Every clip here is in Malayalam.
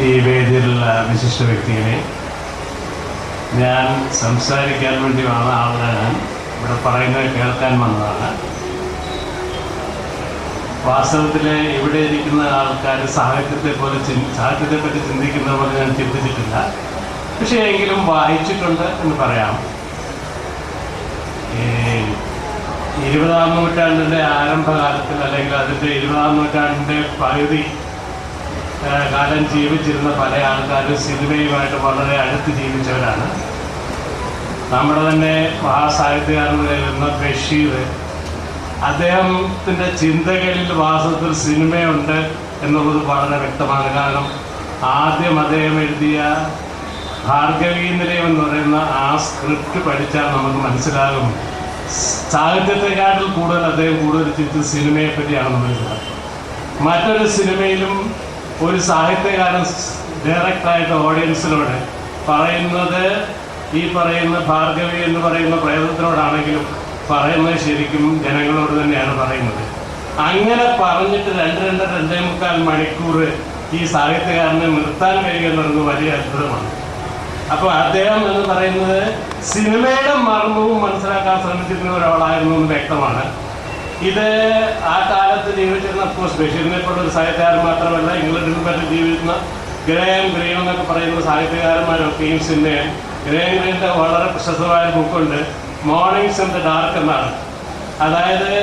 ഈ വേദിയിലുള്ള വിശിഷ്ട വ്യക്തിയെ ഞാൻ സംസാരിക്കാൻ വേണ്ടി വന്ന ആളെ ഞാൻ ഇവിടെ പറയുന്നത് കേൾക്കാൻ വന്നതാണ്. വാസ്തവത്തിൽ ഇവിടെ ഇരിക്കുന്ന ആൾക്കാർ സാഹിത്യത്തെപ്പറ്റി ചിന്തിക്കുന്ന പോലെ ഞാൻ ചിന്തിച്ചിട്ടില്ല. പക്ഷേ എങ്കിലും വായിച്ചിട്ടുണ്ട് എന്ന് പറയാം. 20-ാം നൂറ്റാണ്ടിൻ്റെ ആരംഭകാലത്തിൽ അല്ലെങ്കിൽ അതിൻ്റെ 20-ാം നൂറ്റാണ്ടിൻ്റെ പകുതി കാലം ജീവിച്ചിരുന്ന പല ആൾക്കാരും സിനിമയുമായിട്ട് വളരെ അടുത്ത് ജീവിച്ചവരാണ്. നമ്മുടെ തന്നെ മഹാസാഹിത്യകാരനായിരുന്ന ബഷീർ, അദ്ദേഹത്തിൻ്റെ ചിന്തകളിൽ വാസ്തവത്തിൽ സിനിമയുണ്ട് എന്നുള്ളത് വളരെ വ്യക്തമാണ്. കാരണം ആദ്യം അദ്ദേഹം എഴുതിയ ഭാർഗവീന്ദ്രയം എന്ന് പറയുന്ന ആ സ്ക്രിപ്റ്റ് പഠിച്ചാൽ നമുക്ക് മനസ്സിലാകും സാഹിത്യത്തെക്കാട്ടിൽ കൂടുതൽ അദ്ദേഹം ചിന്തിച്ചത് സിനിമയെ പറ്റിയാണെന്ന് മനസ്സിലാക്കും. മറ്റൊരു സിനിമയിലും ഒരു സാഹിത്യകാരൻ ഡയറക്റ്റായിട്ട് ഓഡിയൻസിനോട് പറയുന്നത് ഈ പറയുന്ന ഭാർഗവി എന്ന് പറയുന്ന പ്രേതത്തിനോടാണെങ്കിലും പറയുന്നത് ശരിക്കും ജനങ്ങളോട് തന്നെയാണ് പറയുന്നത്. അങ്ങനെ പറഞ്ഞിട്ട് 2-2.5 മണിക്കൂർ ഈ സാഹിത്യകാരനെ നിർത്താൻ കഴിയുക എന്ന് പറയുന്നത് വലിയ അത്ഭുതമാണ്. അപ്പോൾ അദ്ദേഹം എന്ന് പറയുന്നത് സിനിമയുടെ മർമ്മവും മനസ്സിലാക്കാൻ ശ്രമിച്ചിരുന്ന ഒരാളായിരുന്നു എന്ന് വ്യക്തമാണ്. ഇത് ആ കാലത്ത് ജീവിച്ചിരുന്ന അഫ്കോഴ്സ് ബഷീറിനെ പോലൊരു സാഹിത്യകാരൻ മാത്രമല്ല, ഇംഗ്ലണ്ടിൽ പറ്റി ജീവിക്കുന്ന ഗ്രേം ഗ്രീൻ എന്നൊക്കെ പറയുന്ന സാഹിത്യകാരന്മാരൊക്കെയും സിനിമയാണ്. ഗ്രേം ഗ്രീൻ്റെ വളരെ പ്രശസ്തമായ ബുക്കുണ്ട്, മോർണിംഗ്സ് ഇൻ ദ ഡാർക്ക് എന്നാണ്. അതായത്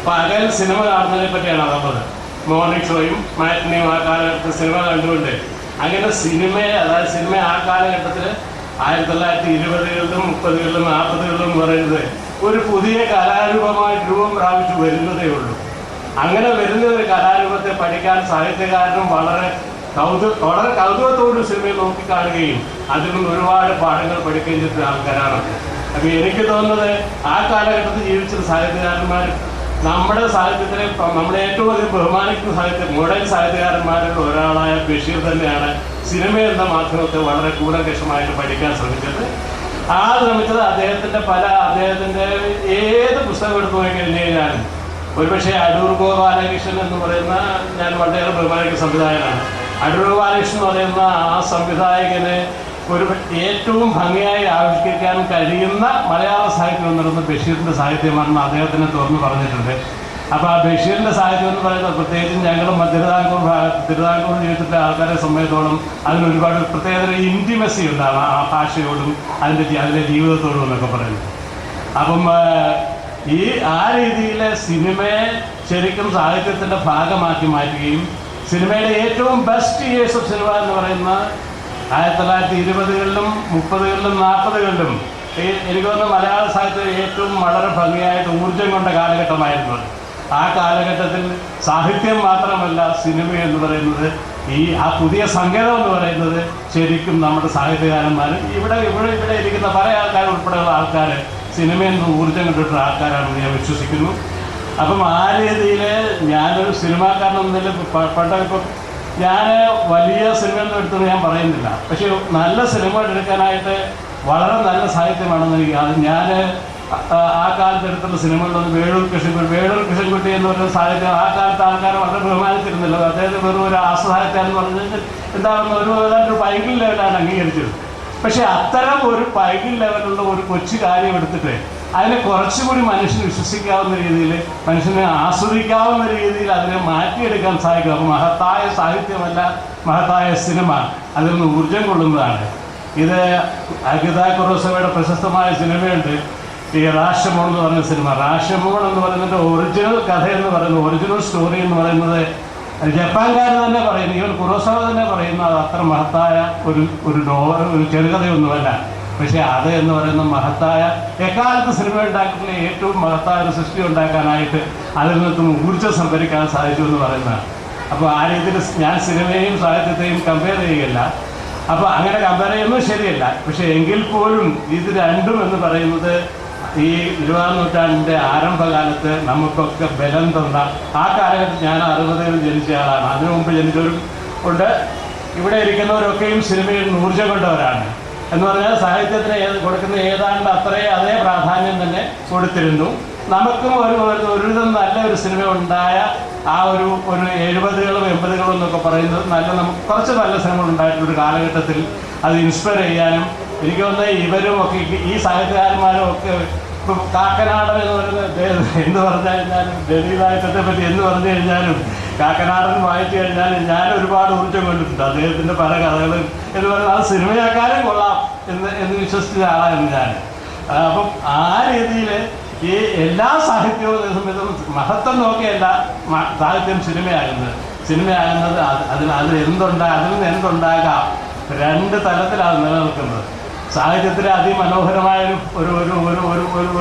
പകൽ സിനിമ കാണുന്നതിനെ പറ്റിയാണ് അതുള്ളത്. മോർണിംഗ് ഷോയും മാറ്റിനെയും ആ കാലഘട്ടത്തിൽ സിനിമ കണ്ടുകൊണ്ട് അങ്ങനെ സിനിമയെ, അതായത് സിനിമ ആ കാലഘട്ടത്തിൽ 1920-കളിലും 30-കളിലും 40-കളിലും എന്ന് പറയുന്നത് ഒരു പുതിയ കലാരൂപമായി രൂപം പ്രാപിച്ചു വരുന്നതേ ഉള്ളൂ. അങ്ങനെ വരുന്ന ഒരു കലാരൂപത്തെ പഠിക്കാൻ സാഹിത്യകാരനും വളരെ കൗതുകത്തോട് സിനിമയെ നോക്കിക്കാണുകയും അതിൽ നിന്ന് ഒരുപാട് പാഠങ്ങൾ പഠിക്കുകയും ചെയ്ത ആൾക്കാരാണ്. അപ്പോൾ എനിക്ക് തോന്നുന്നത് ആ കാലഘട്ടത്തിൽ ജീവിച്ച സാഹിത്യകാരന്മാർ നമ്മുടെ സാഹിത്യത്തിലെ നമ്മളെ ഏറ്റവും അധികം ബഹുമാനിക്കുന്ന മോഡേൺ സാഹിത്യകാരന്മാരിൽ ഒരാളായ ബഷീർ തന്നെയാണ് സിനിമ എന്ന മാധ്യമത്തെ വളരെ കൂലങ്കഷമായിട്ട് പഠിക്കാൻ ശ്രമിച്ചത്. അദ്ദേഹത്തിൻ്റെ ഏത് പുസ്തകം എടുത്തു പോയി കഴിഞ്ഞു കഴിഞ്ഞാലും ഒരുപക്ഷെ അടൂർ ഗോപാലകൃഷ്ണൻ എന്ന് പറയുന്ന, ഞാൻ വളരെയേറെ ബഹുമാനിക്കുന്ന സംവിധായകനാണ്. അടൂർ ഗോപാലകൃഷ്ണൻ എന്ന് പറയുന്ന ആ സംവിധായകന് ഏറ്റവും ഭംഗിയായി ആവിഷ്കരിക്കാൻ കഴിയുന്ന മലയാള സാഹിത്യം എന്ന് പറയുന്നത് ബഷീറിൻ്റെ സാഹിത്യമാണെന്ന് അദ്ദേഹത്തിനെ തുറന്നു പറഞ്ഞിട്ടുണ്ട്. അപ്പോൾ ആ ബഷീറിൻ്റെ സാഹിത്യം എന്ന് പറയുന്നത് പ്രത്യേകിച്ചും ഞങ്ങൾ തിരുവിതാംകൂർ ജീവിതത്തിലെ ആൾക്കാരെ സംബന്ധിച്ചോളം അതിനൊരുപാട് പ്രത്യേകത ഇൻറ്റിമസി ഉണ്ടാകും ആ ഭാഷയോടും അതിൻ്റെ ജീവിതത്തോടും എന്നൊക്കെ പറയുന്നത്. അപ്പം ആ രീതിയിൽ സിനിമയെ ശരിക്കും സാഹിത്യത്തിൻ്റെ ഭാഗമാക്കി മാറ്റുകയും സിനിമയുടെ ഏറ്റവും ബെസ്റ്റ് ഇയേഴ്സ് ഓഫ് സിനിമ എന്ന് പറയുന്ന 1920-കളിലും 30-കളിലും 40-കളിലും എനിക്ക് തോന്നുന്നു മലയാള സാഹിത്യം ഏറ്റവും വളരെ ഭംഗിയായിട്ട് ഊർജം കൊണ്ട കാലഘട്ടമായിരുന്നു. ആ കാലഘട്ടത്തിൽ സാഹിത്യം മാത്രമല്ല, സിനിമ എന്ന് പറയുന്നത് ആ പുതിയ സങ്കേതം എന്ന് പറയുന്നത് ശരിക്കും നമ്മുടെ സാഹിത്യകാരന്മാർ ഇവിടെ ഇരിക്കുന്ന പല ആൾക്കാർ ഉൾപ്പെടെയുള്ള ആൾക്കാർ സിനിമയിൽ നിന്ന് ഊർജം കൊണ്ടിട്ടുള്ള ആൾക്കാരാണെന്ന് ഞാൻ വിശ്വസിക്കുന്നു. അപ്പം ആ രീതിയിൽ ഞാനൊരു സിനിമാക്കാരനെന്നതിൽ ഇപ്പം ഞാൻ വലിയ സിനിമയൊന്നും എടുത്തെന്ന് ഞാൻ പറയുന്നില്ല. പക്ഷേ നല്ല സിനിമ എടുക്കാനായിട്ട് വളരെ നല്ല സാഹിത്യമാണെന്ന് അത് ഞാൻ ആ കാലത്ത് എടുത്തുള്ള സിനിമകളിലൊന്ന് വേളൂർ കൃഷ്ണൻകുട്ടി എന്ന് പറയുന്ന സാഹിത്യം ആ കാലത്ത് ആൾക്കാർ വളരെ ബഹുമാനിച്ചിരുന്നല്ലോ. അദ്ദേഹത്തെ വെറും ഒരു ആസ്വാദകൻ എന്ന് പറഞ്ഞാൽ എന്താണെന്ന് ഏതാണ്ട് ഒരു പൈകിൾ ലെവലാണ് അംഗീകരിച്ചത്. പക്ഷേ അത്തരം ഒരു പൈകിൾ ലെവലുള്ള ഒരു കൊച്ചു കാര്യം എടുത്തിട്ട് അതിനെ കുറച്ചുകൂടി മനുഷ്യന് വിശ്വസിക്കാവുന്ന രീതിയിൽ, മനുഷ്യനെ ആസ്വദിക്കാവുന്ന രീതിയിൽ അതിനെ മാറ്റിയെടുക്കാൻ സാധിക്കും. അപ്പോൾ മഹത്തായ സാഹിത്യമല്ല, മഹത്തായ സിനിമ അതിൽ നിന്ന് ഊർജം കൊള്ളുന്നതാണ്. ഇത് അഗിത കുറോസവയുടെ പ്രശസ്തമായ സിനിമയുണ്ട്, ഈ റാഷമോൺ എന്ന് പറഞ്ഞ സിനിമ. റാഷമോൺ എന്ന് പറയുന്നത് ഒറിജിനൽ കഥ എന്ന് പറയുന്നത്, ഒറിജിനൽ സ്റ്റോറി എന്ന് പറയുന്നത് ജപ്പാൻകാർ തന്നെ പറയുന്നു, ഈവൻ കുറോസവ തന്നെ പറയുന്നു അത് അത്ര മഹത്തായ ഒരു നോവൽ, ഒരു ചെറുകഥയൊന്നുമല്ല. പക്ഷേ അത് എന്ന് പറയുന്ന മഹത്തായ എക്കാലത്ത് സിനിമ ഉണ്ടാക്കിയിട്ടുള്ള ഏറ്റവും മഹത്തായ ഒരു സൃഷ്ടി ഉണ്ടാക്കാനായിട്ട് അതിൽ നിന്നും ഊർജ്ജം സംഭരിക്കാൻ സാധിച്ചു എന്ന് പറയുന്നതാണ്. അപ്പോൾ ആ രീതിയിൽ ഞാൻ സിനിമയെയും സാഹിത്യത്തെയും കമ്പയർ ചെയ്യുകയല്ല. അപ്പോൾ അങ്ങനെ കമ്പയർ ചെയ്യുന്നത് ശരിയല്ല. പക്ഷേ എങ്കിൽ പോലും ഇത് രണ്ടും എന്ന് പറയുന്നത് ഈ 20-ാം നൂറ്റാണ്ടിൻ്റെ ആരംഭകാലത്ത് നമുക്കൊക്കെ ബലം തന്ന ആ കാലഘട്ടത്തിൽ ഞാൻ 60-കളിൽ ജനിച്ച ആളാണ്. അതിനു മുമ്പ് ജനിച്ചവരും ഉണ്ട്. ഇവിടെ ഇരിക്കുന്നവരൊക്കെയും സിനിമയിൽ ഊർജ്ജം കൊണ്ടവരാണ്. എന്ന് പറഞ്ഞാൽ സാഹിത്യത്തിന് കൊടുക്കുന്ന ഏതാണ്ട് അതേ പ്രാധാന്യം തന്നെ കൊടുത്തിരുന്നു. നമുക്കും ഒരുവിധം നല്ല ഒരു സിനിമ ഉണ്ടായ ആ ഒരു 70കളും 80കളും എന്നൊക്കെ പറയുന്നത് നമുക്ക് കുറച്ച് നല്ല സിനിമകൾ ഉണ്ടായിട്ടൊരു കാലഘട്ടത്തിൽ അത് ഇൻസ്പയർ ചെയ്യാനും എനിക്ക് തോന്നുന്നത് ഇവരും ഒക്കെ ഈ സാഹിത്യകാരന്മാരും ഒക്കെ ഇപ്പം കാക്കനാടൻ എന്ന് പറയുന്നത് എന്ന് പറഞ്ഞു കഴിഞ്ഞാലും ദളിതായിട്ടത്തെ പറ്റി എന്ന് പറഞ്ഞു കഴിഞ്ഞാലും കാക്കനാടൻ വായിച്ചു കഴിഞ്ഞാലും ഞാൻ ഒരുപാട് ഊർജ്ജം കൊണ്ടിട്ടുണ്ട് അദ്ദേഹത്തിൻ്റെ പല കഥകളും എന്ന് പറയുന്നത് അത് സിനിമയാക്കാനും കൊള്ളാം എന്ന് വിശ്വസിച്ച ആളായിരുന്നു ഞാൻ. അപ്പം ആ രീതിയിൽ ഈ എല്ലാ സാഹിത്യവും സമയത്തും മഹത്വം നോക്കിയല്ല സാഹിത്യം സിനിമയാകുന്നത് അതിൽ നിന്ന് എന്തുണ്ടാകാം, രണ്ട് തലത്തിലാണ് നിലനിൽക്കുന്നത്. സാഹിത്യത്തിലെ അതിമനോഹരമായ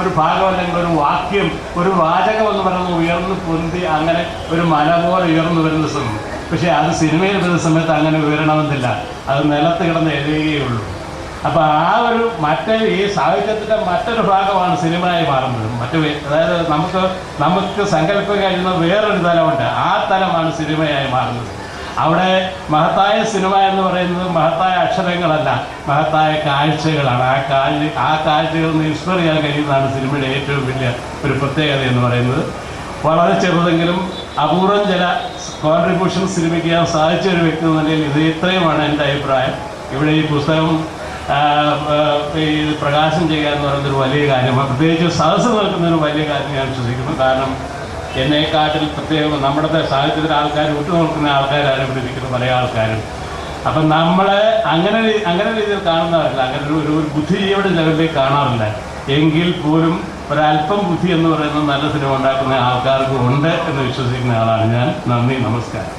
ഒരു ഭാഗം അല്ലെങ്കിൽ ഒരു വാക്യം, ഒരു വാചകം എന്ന് പറയുന്നത് ഉയർന്നു പൊന്തി അങ്ങനെ ഒരു മല പോലെ ഉയർന്നു വരുന്ന സമയം. പക്ഷേ അത് സിനിമയിൽ വരുന്ന സമയത്ത് അങ്ങനെ ഉയരണമെന്നില്ല, അത് നിലത്ത് കിടന്ന് എഴുതുകയുള്ളൂ. അപ്പോൾ ഈ സാഹിത്യത്തിൻ്റെ മറ്റൊരു ഭാഗമാണ് സിനിമയായി മാറുന്നത്. അതായത് നമുക്ക് സങ്കല്പിക്കാൻ കഴിയുന്ന വേറൊരു തലമുണ്ട്, ആ തലമാണ് സിനിമയായി മാറുന്നത്. അവിടെ മഹത്തായ സിനിമ എന്ന് പറയുന്നത് മഹത്തായ അക്ഷരങ്ങളല്ല, മഹത്തായ കാഴ്ചകളാണ്. ആ കാഴ്ചകളിൽ നിന്ന് ഇൻസ്പയർ ചെയ്യാൻ കഴിയുന്നതാണ് സിനിമയുടെ ഏറ്റവും വലിയ ഒരു പ്രത്യേകത എന്ന് പറയുന്നത്. വളരെ ചെറുതെങ്കിലും അപൂർവം ചില കോൺട്രിബ്യൂഷൻ സിനിമയ്ക്ക് ചെയ്യാൻ സാധിച്ച ഒരു വ്യക്തി എന്ന നിലയിൽ ഇത് ഇത്രയുമാണ് എൻ്റെ അഭിപ്രായം. ഇവിടെ ഈ പുസ്തകം പ്രകാശനം ചെയ്യുക എന്ന് പറയുന്നതൊരു വലിയ കാര്യമാണ്, പ്രത്യേകിച്ച് സദസ്സ് നിൽക്കുന്നൊരു വലിയ കാര്യം ഞാൻ വിശ്വസിക്കുന്നു. കാരണം എന്നെക്കാട്ടിൽ പ്രത്യേകം നമ്മുടെ സാഹിത്യത്തിലെ ആൾക്കാർ വിട്ടുനോക്കുന്ന ആൾക്കാരാണ് ഇവിടെ ഇരിക്കുന്ന പല ആൾക്കാരും. അപ്പം നമ്മളെ അങ്ങനെ രീതിയിൽ കാണുന്നവരല്ല, അങ്ങനെ ഒരു ബുദ്ധിജീവിയുടെ ലെവലിലേക്ക് കാണാറില്ല. എങ്കിൽ പോലും ഒരല്പം ബുദ്ധി എന്ന് പറയുന്നത് നല്ല സിനിമ ഉണ്ടാക്കുന്ന ആൾക്കാർക്ക് ഉണ്ട് എന്ന് വിശ്വസിക്കുന്ന ആളാണ് ഞാൻ. നന്ദി, നമസ്കാരം.